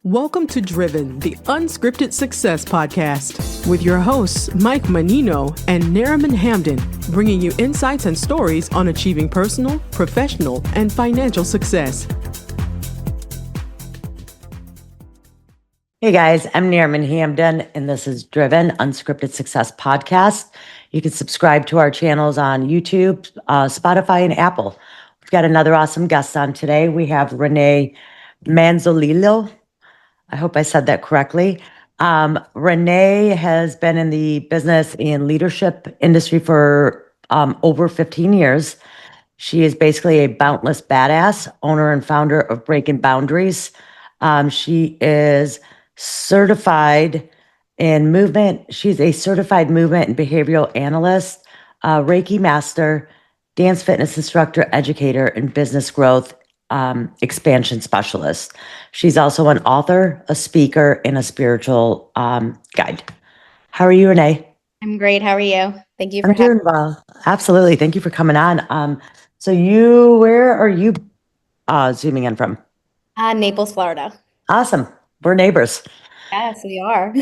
Welcome to Driven, the Unscripted Success podcast, with your hosts, Mike Manino and Nariman Hamden, bringing you insights and stories on achieving personal, professional, and financial success. Hey guys, I'm Nariman Hamden, and this is Driven, Unscripted Success podcast. You can subscribe to our channels on YouTube, Spotify, and Apple. We've got another awesome guest on today. We have Renee Manzolillo. I hope I said that correctly. Renee has been in the business and leadership industry for over 15 years. She is basically a boundless badass, owner and founder of Breakin Boundaries. She is certified in movement. She's a certified movement and behavioral analyst, Reiki master, dance fitness instructor, educator, and business growth expansion specialist. She's also an author, a speaker, and a spiritual guide. How are you, Renee? I'm great. How are you? Thank you for I'm doing well. Absolutely. Thank you for coming on. Where are you zooming in from? Naples, Florida. Awesome. We're neighbors. Yes, we are.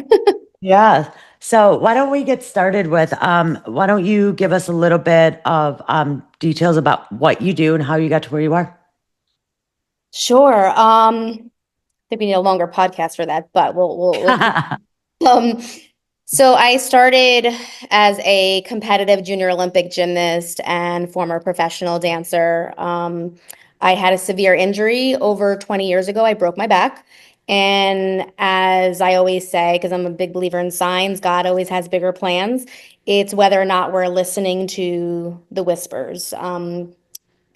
Yeah. So why don't we get started with, why don't you give us a little bit of details about what you do and how you got to where you are? Sure. I think we need a longer podcast for that, but we'll So I started as a competitive junior Olympic gymnast and former professional dancer. I had a severe injury over 20 years ago. I broke my back. And as I always say, because I'm a big believer in signs, God always has bigger plans. It's whether or not we're listening to the whispers.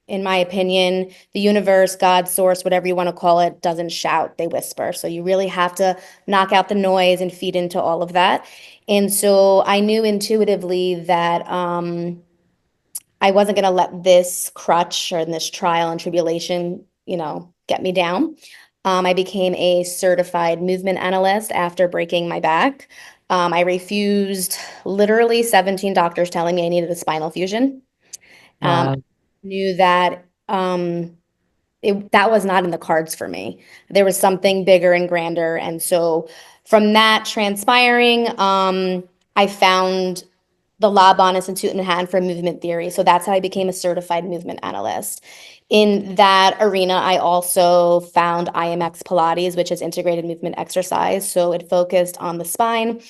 In my opinion, the universe, God, source, whatever you want to call it, doesn't shout, they whisper. So you really have to knock out the noise and feed into all of that. And so I knew intuitively that I wasn't going to let this crutch or this trial and tribulation, get me down. I became a certified movement analyst after breaking my back. I refused literally 17 doctors telling me I needed a spinal fusion. Wow. Knew that that was not in the cards for me. There was something bigger and grander. And so from that transpiring, I found the Laban Institute in Manhattan for movement theory. So that's how I became a certified movement analyst. In that arena, I also found IMX Pilates, which is integrated movement exercise. So it focused on the spine,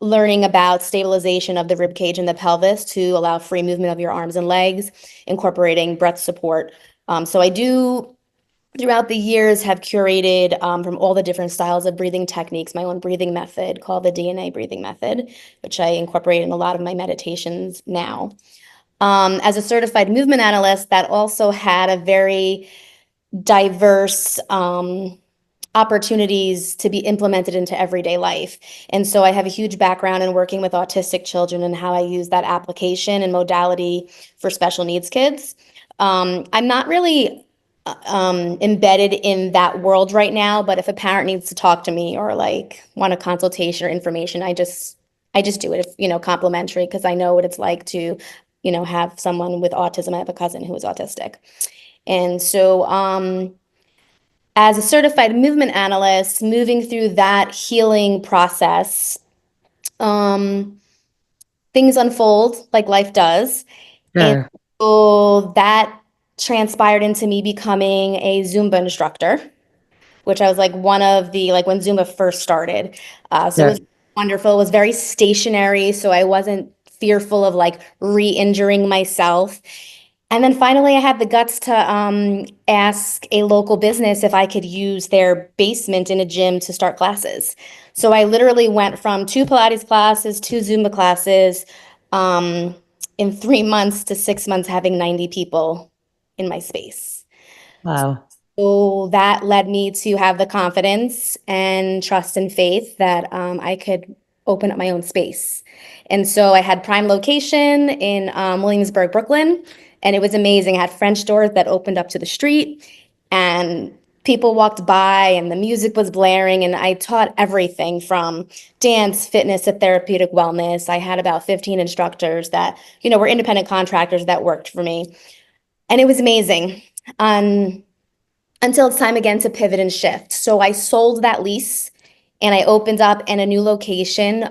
learning about stabilization of the rib cage and the pelvis to allow free movement of your arms and legs, incorporating breath support. So I do, throughout the years, have curated from all the different styles of breathing techniques, my own breathing method called the DNA breathing method, which I incorporate in a lot of my meditations now. As a certified movement analyst, that also had a very diverse opportunities to be implemented into everyday life. And so I have a huge background in working with autistic children and how I use that application and modality for special needs kids. I'm not really embedded in that world right now, but if a parent needs to talk to me or want a consultation or information, I just do it, if, complimentary, because I know what it's like to, have someone with autism. I have a cousin who is autistic. And so, as a certified movement analyst, moving through that healing process, things unfold like life does. Sure. And so that transpired into me becoming a Zumba instructor, which I was one of the, when Zumba first started. So It was wonderful. It was very stationary, so I wasn't fearful of re-injuring myself. And then finally, I had the guts to ask a local business if I could use their basement in a gym to start classes. So I literally went from 2 Pilates classes, 2 Zumba classes, in 3 months to 6 months, having 90 people in my space. Wow. So that led me to have the confidence and trust and faith that I could open up my own space. And so I had prime location in Williamsburg, Brooklyn. And it was amazing. I had French doors that opened up to the street, and people walked by and the music was blaring, and I taught everything from dance, fitness to therapeutic wellness. I had about 15 instructors that, were independent contractors that worked for me. And it was amazing. until it's time again to pivot and shift. So I sold that lease and I opened up in a new location.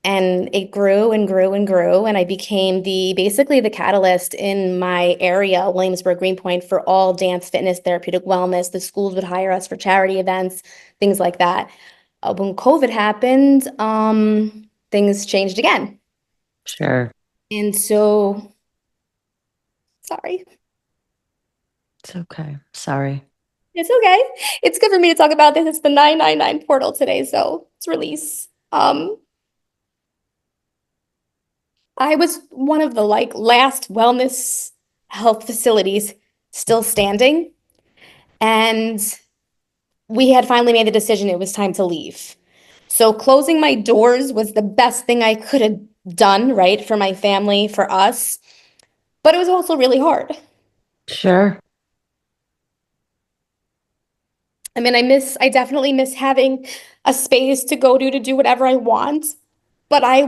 And it grew and grew and grew. And I became basically the catalyst in my area, Williamsburg, Greenpoint, for all dance, fitness, therapeutic wellness. The schools would hire us for charity events, things like that. When COVID happened, things changed again. Sure. And so, sorry. It's okay. Sorry. It's okay. It's good for me to talk about this. It's the 999 portal today, so it's release. I was one of the last wellness health facilities still standing, and we had finally made the decision it was time to leave. So closing my doors was the best thing I could have done, right, for my family, for us, but it was also really hard. Sure. I mean, I definitely miss having a space to go to do whatever I want, but I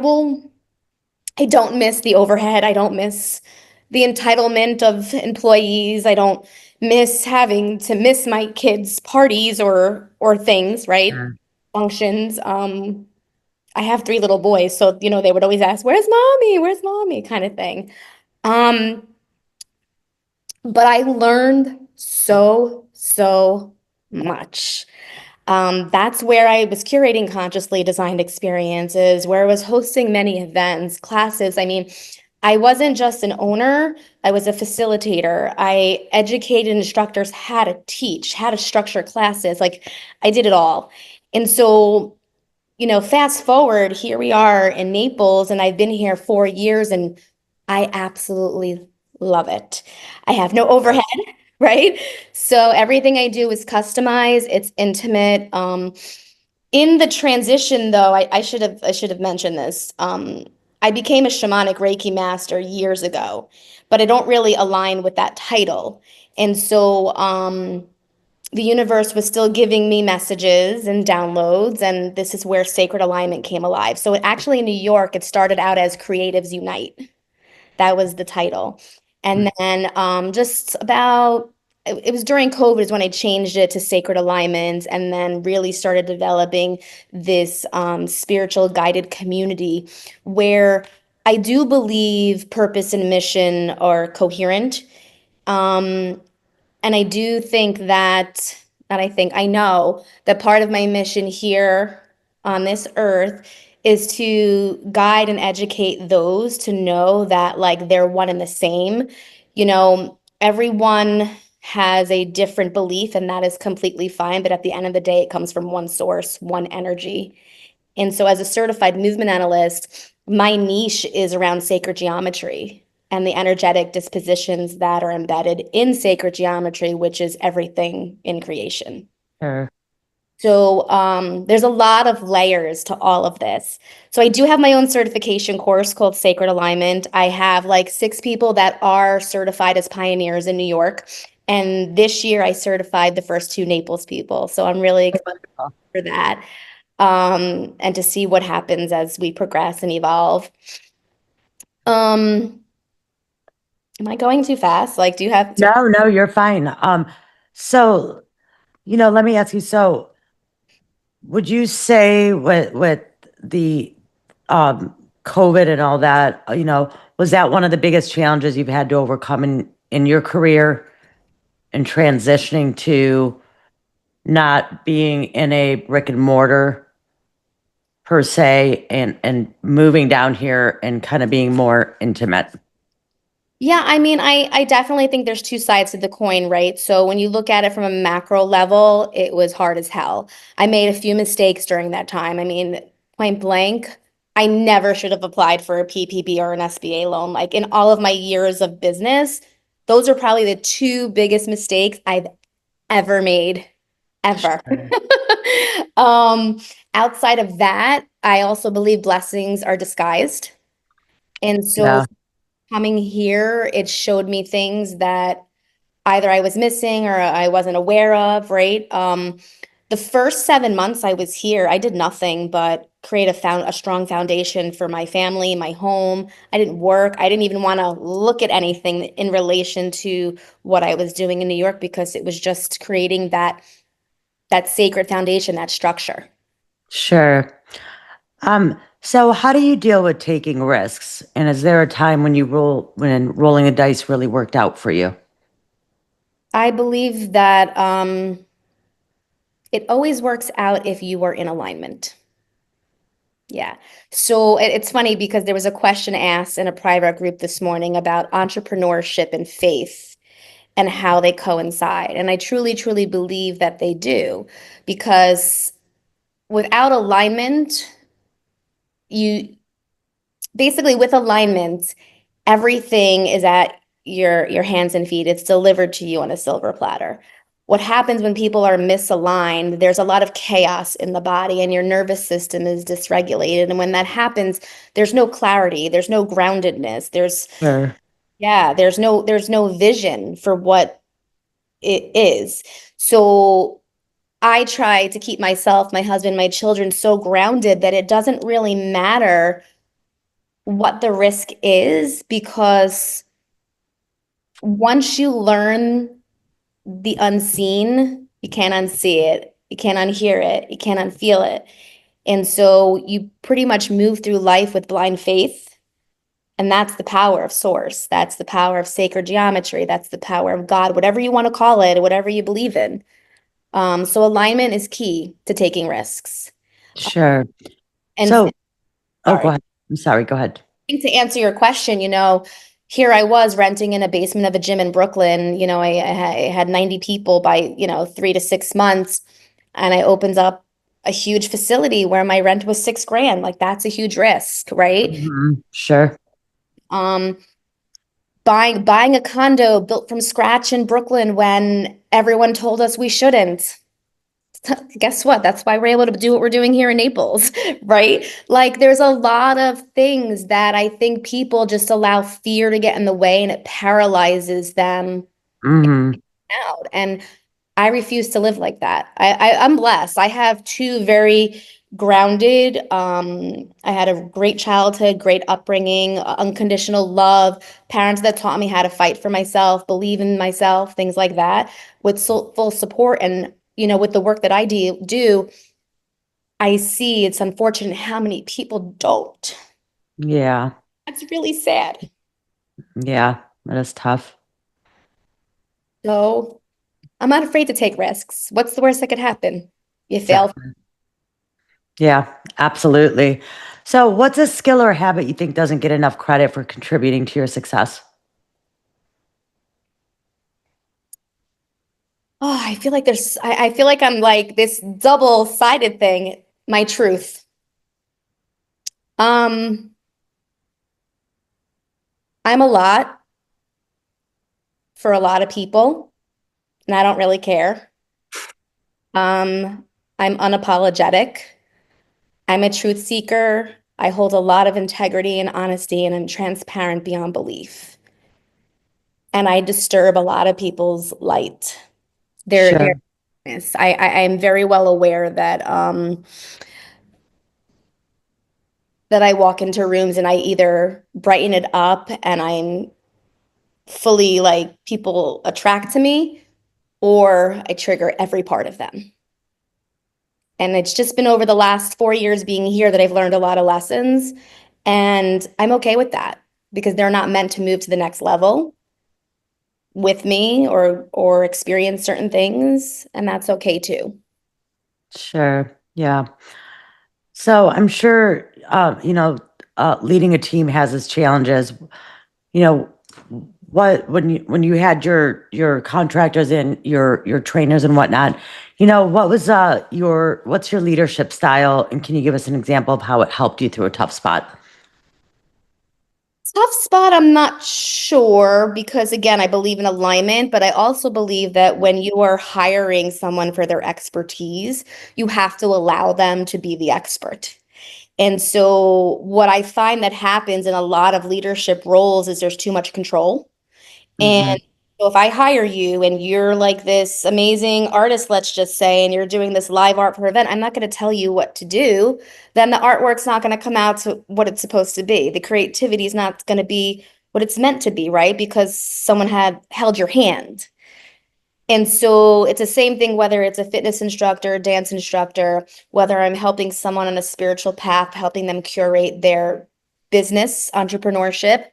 don't miss the overhead. I don't miss the entitlement of employees. I don't miss having to miss my kids' parties or things, right? Sure. Functions. I have three little boys, so they would always ask, "Where's mommy? Where's mommy?" kind of thing. Um, but I learned so much. That's where I was curating consciously designed experiences, where I was hosting many events, classes. I mean, I wasn't just an owner, I was a facilitator. I educated instructors how to teach, how to structure classes. Like I did it all. And so, fast forward, here we are in Naples, and I've been here 4 years, and I absolutely love it. I have no overhead, right? So everything I do is customized, it's intimate. In the transition though, I should have mentioned this. I became a shamanic Reiki master years ago, but I don't really align with that title. And so the universe was still giving me messages and downloads, and this is where sacred alignment came alive. So actually in New York, it started out as Creatives Unite. That was the title. And then just about, it was during COVID is when I changed it to Sacred Alignment, and then really started developing this spiritual guided community where I do believe purpose and mission are coherent. Um, and I do think that, not I think, I know that part of my mission here on this earth is to guide and educate those to know that they're one and the same. Everyone has a different belief, and that is completely fine. But at the end of the day, it comes from one source, one energy. And so, as a certified movement analyst, my niche is around sacred geometry and the energetic dispositions that are embedded in sacred geometry, which is everything in creation. Sure. So there's a lot of layers to all of this. So I do have my own certification course called Sacred Alignment. I have 6 people that are certified as pioneers in New York. And this year I certified the first 2 Naples people. So I'm really excited for that. And to see what happens as we progress and evolve. Am I going too fast? Do you have to? No, you're fine. So, let me ask you, so would you say with the COVID and all that, was that one of the biggest challenges you've had to overcome in your career and transitioning to not being in a brick and mortar per se and moving down here and kind of being more intimate? Yeah, I mean, I definitely think there's 2 sides to the coin, right? So when you look at it from a macro level, it was hard as hell. I made a few mistakes during that time. I mean, point blank, I never should have applied for a PPP or an SBA loan. In all of my years of business, those are probably the 2 biggest mistakes I've ever made, ever. Um, Outside of that, I also believe blessings are disguised. And so Yeah. coming here, it showed me things that either I was missing or I wasn't aware of, right? The first 7 months I was here, I did nothing but create a strong foundation for my family, my home. I didn't work. I didn't even want to look at anything in relation to what I was doing in New York because it was just creating that sacred foundation, that structure. Sure. So how do you deal with taking risks? And is there a time when when rolling the dice really worked out for you? I believe that it always works out if you are in alignment. Yeah. So it's funny because there was a question asked in a private group this morning about entrepreneurship and faith and how they coincide. And I truly, truly believe that they do, because without alignment, you basically, with alignment, everything is at your hands and feet. It's delivered to you on a silver platter. What happens when people are misaligned, there's a lot of chaos in the body and your nervous system is dysregulated. And when that happens, there's no clarity, there's no groundedness, Sure. there's no vision for what it is. So I try to keep myself, my husband, my children so grounded that it doesn't really matter what the risk is, because once you learn the unseen, you can't unsee it, you can't unhear it, you can't unfeel it. And so you pretty much move through life with blind faith. And that's the power of source. That's the power of sacred geometry. That's the power of God, whatever you want to call it, whatever you believe in. So alignment is key to taking risks. Sure. And So, oh, go sorry. ahead. I'm sorry. Go ahead. Think to answer your question, here I was renting in a basement of a gym in Brooklyn. I had 90 people by, 3 to 6 months, and I opened up a huge facility where my rent was $6,000. Like, that's a huge risk, right? Sure. Um, buying a condo built from scratch in Brooklyn when everyone told us we shouldn't. Guess what? That's why we're able to do what we're doing here in Naples, right? Like, there's a lot of things that I think people just allow fear to get in the way, and it paralyzes them Hmm. out. And I refuse to live like that. I'm blessed. I have two very grounded, I had a great childhood, great upbringing, unconditional love, parents that taught me how to fight for myself, believe in myself, things like that, with full support. And, with the work that I do, I see it's unfortunate how many people don't. Yeah. That's really sad. Yeah. That is tough. So I'm not afraid to take risks. What's the worst that could happen? You fail. Exactly. Yeah, absolutely. So, what's a skill or habit you think doesn't get enough credit for contributing to your success? Oh, I feel like I'm like this double-sided thing, my truth. Um, I'm a lot for a lot of people, and I don't really care. I'm unapologetic. I'm a truth seeker. I hold a lot of integrity and honesty, and I'm transparent beyond belief. And I disturb a lot of people's light. They're Sure. Yes, I am very well aware that I walk into rooms and I either brighten it up and I'm fully like people attract to me, or I trigger every part of them. And it's just been over the last 4 years being here that I've learned a lot of lessons. And I'm okay with that because they're not meant to move to the next level with me or experience certain things. And that's okay too. Sure. Yeah. So, I'm sure, leading a team has its challenges. You know, when you had your contractors and your trainers and whatnot, what was what's your leadership style, and can you give us an example of how it helped you through a tough spot? Tough spot, I'm not sure, because again, I believe in alignment, but I also believe that when you are hiring someone for their expertise, you have to allow them to be the expert. And so what I find that happens in a lot of leadership roles is there's too much control. Hmm. And So if I hire you and you're like this amazing artist, let's just say, and you're doing this live art for an event, I'm not going to tell you what to do. Then the artwork's not going to come out to what it's supposed to be. The creativity is not going to be what it's meant to be, right? Because someone had held your hand. And so it's the same thing, whether it's a fitness instructor, dance instructor, whether I'm helping someone on a spiritual path, helping them curate their business, entrepreneurship,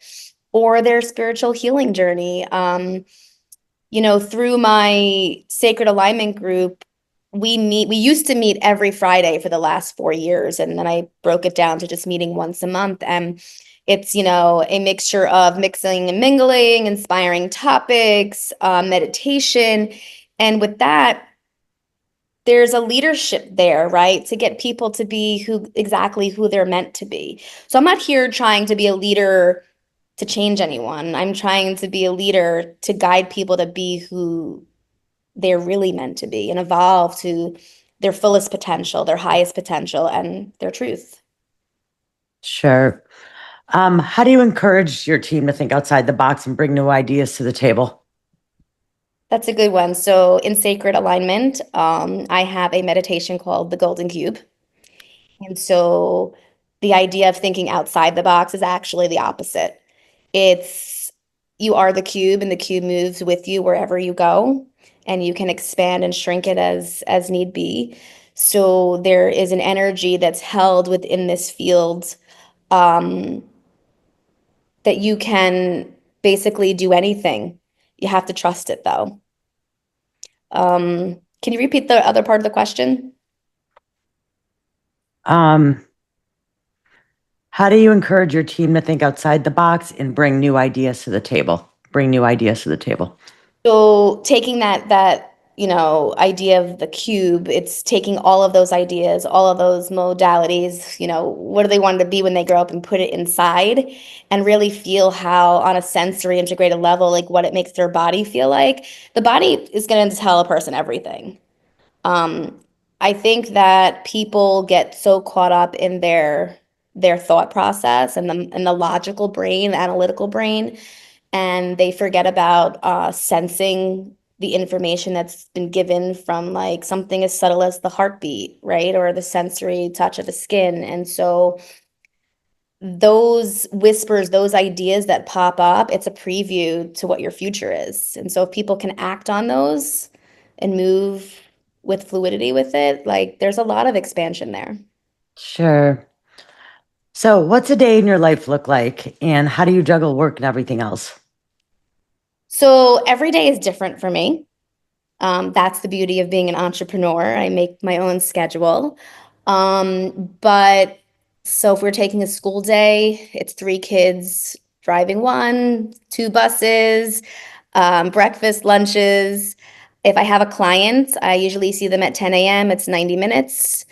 or their spiritual healing journey. Through my sacred alignment group, we used to meet every Friday for the last 4 years. And then I broke it down to just meeting once a month. And it's, a mixture of mixing and mingling, inspiring topics, meditation. And with that, there's a leadership there, right? To get people to be exactly who they're meant to be. So I'm not here trying to be a leader to change anyone. I'm trying to be a leader to guide people to be who they're really meant to be and evolve to their fullest potential, their highest potential, and their truth. Sure. How do you encourage your team to think outside the box and bring new ideas to the table? That's a good one. So in sacred alignment, I have a meditation called the Golden Cube. And so the idea of thinking outside the box is actually the opposite. It's you are the cube and the cube moves with you wherever you go, and you can expand and shrink it as need be. So there is an energy that's held within this field, um, that you can basically do anything. You have to trust it though. Can you repeat the other part of the question? Um, how do you encourage your team to think outside the box and bring new ideas to the table? Bring new ideas to the table. So taking that idea of the cube, it's taking all of those ideas, all of those modalities, what do they want to be when they grow up, and put it inside and really feel how, on a sensory integrated level, like what it makes their body feel like. The body is going to tell a person everything. Um, I think that people get so caught up in their thought process and the logical brain, the analytical brain, and they forget about sensing the information that's been given from like something as subtle as the heartbeat, right? Or the sensory touch of the skin. And so those whispers, those ideas that pop up, it's a preview to what your future is. And so if people can act on those and move with fluidity with it, like there's a lot of expansion there. Sure. So, what's a day in your life look like, and how do you juggle work and everything else? So every day is different for me. That's the beauty of being an entrepreneur. I make my own schedule. But so if we're taking a school day, it's 3 kids driving one, 2 buses, breakfast, lunches. If I have a client, I usually see them at 10 a.m. It's 90 minutes.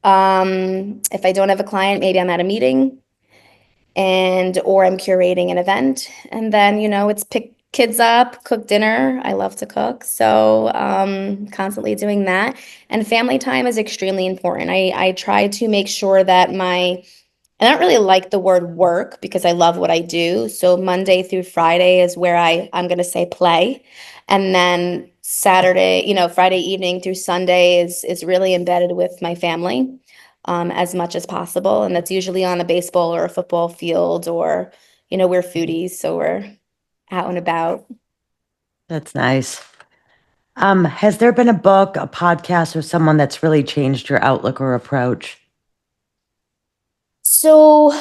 If I don't have a client, maybe I'm at a meeting or I'm curating an event. And then, it's pick kids up, cook dinner. I love to cook. So constantly doing that. And family time is extremely important. I try to make sure that I don't really like the word work because I love what I do. So Monday through Friday is where I'm going to say play. And then Saturday, Friday evening through Sunday is really embedded with my family, as much as possible. And that's usually on a baseball or a football field, or, we're foodies, so we're out and about. That's nice. Has there been a book, a podcast, or someone that's really changed your outlook or approach? So,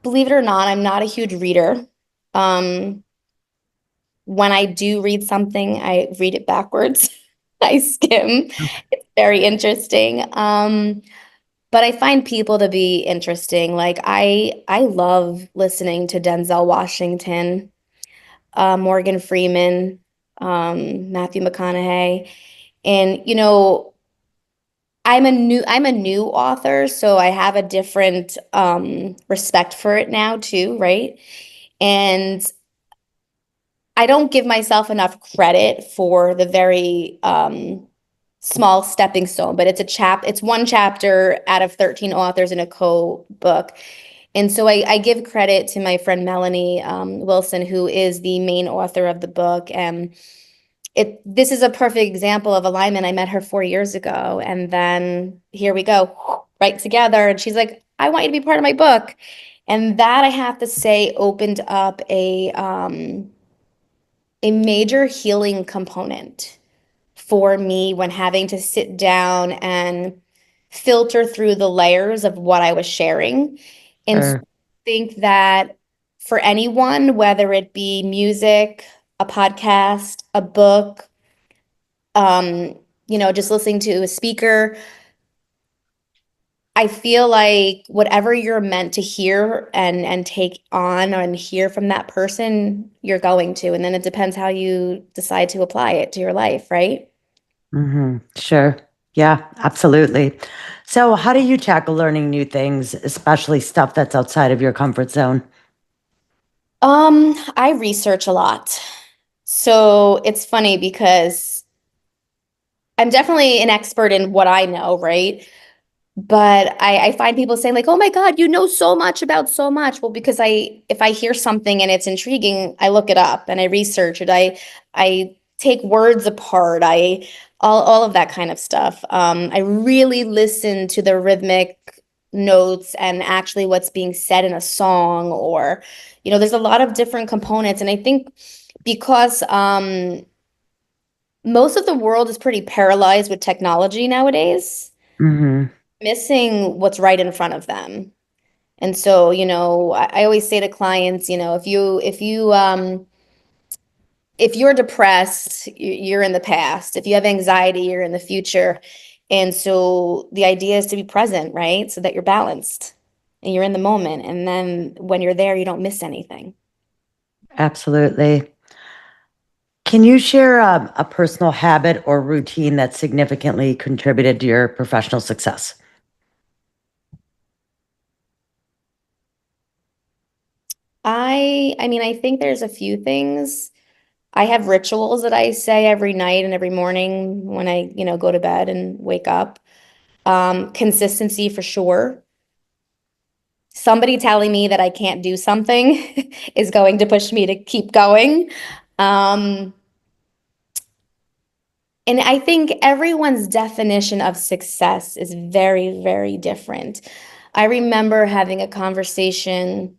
believe it or not, I'm not a huge reader. Um, when I do read something, I read it backwards. I skim. It's very interesting. But I find people to be interesting. Like I love listening to Denzel Washington, Morgan Freeman, Matthew McConaughey. And I'm a new author, so I have a different respect for it now too, right? And I don't give myself enough credit for the very small stepping stone, but it's one chapter out of 13 authors in a co-book. And so I give credit to my friend Melanie Wilson, who is the main author of the book. And this is a perfect example of alignment. I met her 4 years ago, and then here we go, right together. And she's like, I want you to be part of my book. And that, I have to say, opened up a major healing component for me when having to sit down and filter through the layers of what I was sharing. And so Sure. I think that for anyone, whether it be music, a podcast, a book, just listening to a speaker, I feel like whatever you're meant to hear and take on and hear from that person, you're going to. And then it depends how you decide to apply it to your life, right? Sure. Yeah, absolutely. So, how do you tackle learning new things, especially stuff that's outside of your comfort zone? I research a lot. So it's funny because I'm definitely an expert in what I know, right? But I find people saying like, "Oh my God, you know so much about so much." Well, because if I hear something and it's intriguing, I look it up and I research it. I take words apart. All of that kind of stuff. I really listen to the rhythmic notes and actually what's being said in a song, or there's a lot of different components. And I think because most of the world is pretty paralyzed with technology nowadays, Hmm. missing what's right in front of them. And so, I always say to clients, if you're depressed, you're in the past. If you have anxiety, you're in the future. And so the idea is to be present, right? So that you're balanced and you're in the moment. And then when you're there, you don't miss anything. Absolutely. Can you share a personal habit or routine that significantly contributed to your professional success? I mean, I think there's a few things. I have rituals that I say every night and every morning when I, go to bed and wake up. Consistency for sure. Somebody telling me that I can't do something is going to push me to keep going. Um, and I think everyone's definition of success is very, very different. I remember having a conversation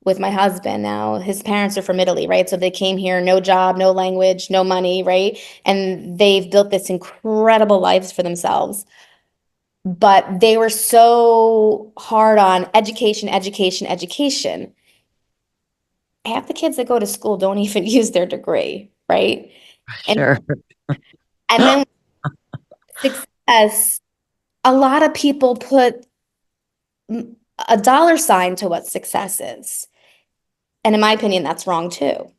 with my husband. Now, his parents are from Italy, right? So they came here, no job, no language, no money, right? And they've built this incredible lives for themselves. But they were so hard on education, education, education. Half the kids that go to school don't even use their degree, right? And Sure. and then success, a lot of people put a dollar sign to what success is. And in my opinion, that's wrong too.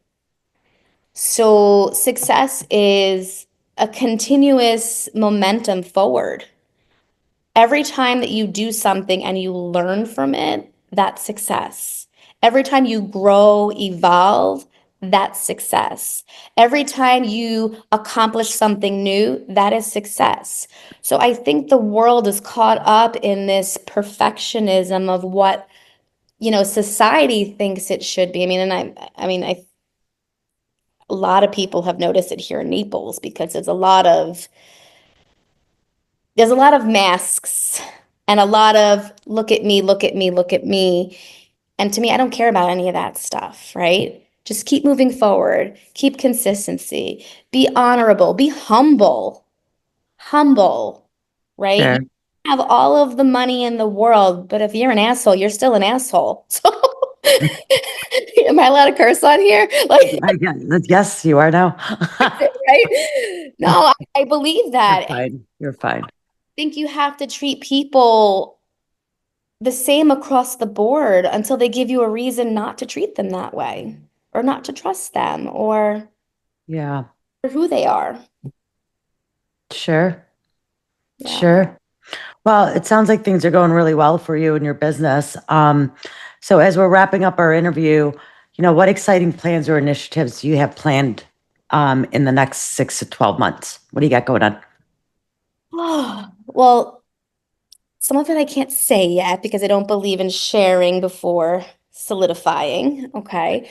So success is a continuous momentum forward. Every time that you do something and you learn from it, that's success. Every time you grow, evolve, that's success. Every time you accomplish something new, that is success. So I think the world is caught up in this perfectionism of what, society thinks it should be. I mean, and a lot of people have noticed it here in Naples because there's a lot of masks and a lot of look at me, look at me, look at me. And to me, I don't care about any of that stuff, right? Just keep moving forward, keep consistency, be honorable, be humble, right? You Sure. have all of the money in the world, but if you're an asshole, you're still an asshole. So, am I allowed to curse on here? Like, Yes, you are now. right? No, I believe You're that. I fine. You're fine. think you have to treat people the same across the board until they give you a reason not to treat them that way or not to trust them or Yeah. who they are. Sure. Yeah. Sure. Well, it sounds like things are going really well for you and your business. So as we're wrapping up our interview, what exciting plans or initiatives do you have planned in the next 6 to 12 months? What do you got going on? Well, some of it I can't say yet because I don't believe in sharing before solidifying. Okay.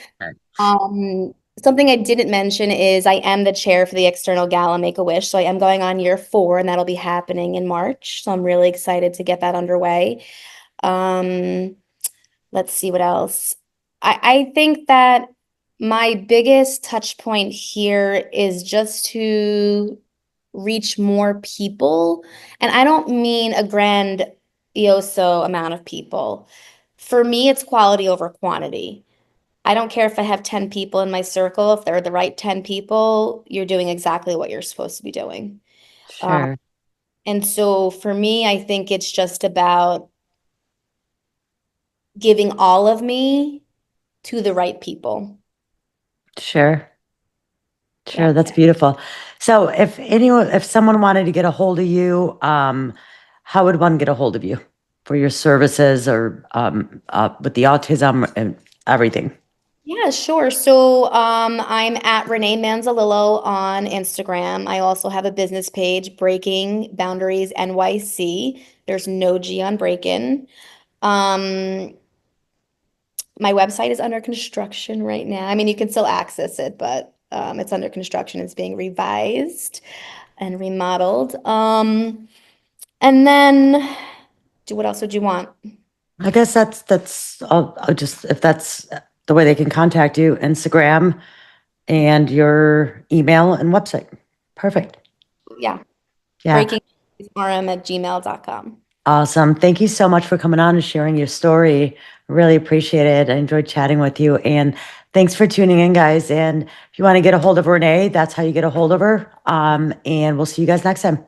Something I didn't mention is I am the chair for the external gala Make-A-Wish. So I am going on year 4 and that'll be happening in March. So I'm really excited to get that underway. Let's see what else. I think that my biggest touch point here is just to reach more people. And I don't mean a grandioso amount of people. For me, it's quality over quantity. I don't care if I have 10 people in my circle. If they're the right 10 people, you're doing exactly what you're supposed to be doing. Sure. And so for me, I think it's just about giving all of me to the right people. Sure. Yeah. That's beautiful. So if someone wanted to get a hold of you, how would one get a hold of you for your services or with the autism and everything? Yeah, sure. So I'm at Renee Manzolillo on Instagram. I also have a business page, Breaking Boundaries NYC. There's no G on Breakin. My website is under construction right now. I mean, you can still access it, but it's under construction. It's being revised and remodeled. And then, what else would you want? I guess that's I'll just if that's the way they can contact you, Instagram and your email and website. Perfect. Yeah, Yeah. breakingrm@gmail.com. Awesome. Thank you so much for coming on and sharing your story. Really appreciate it. I enjoyed chatting with you. And thanks for tuning in, guys. And if you want to get a hold of Renee, that's how you get a hold of her. And we'll see you guys next time.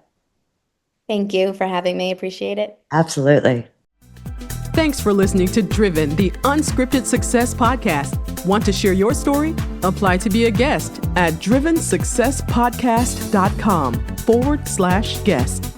Thank you for having me. Appreciate it. Absolutely. Thanks for listening to Driven, the Unscripted Success Podcast. Want to share your story? Apply to be a guest at drivensuccesspodcast.com/guest.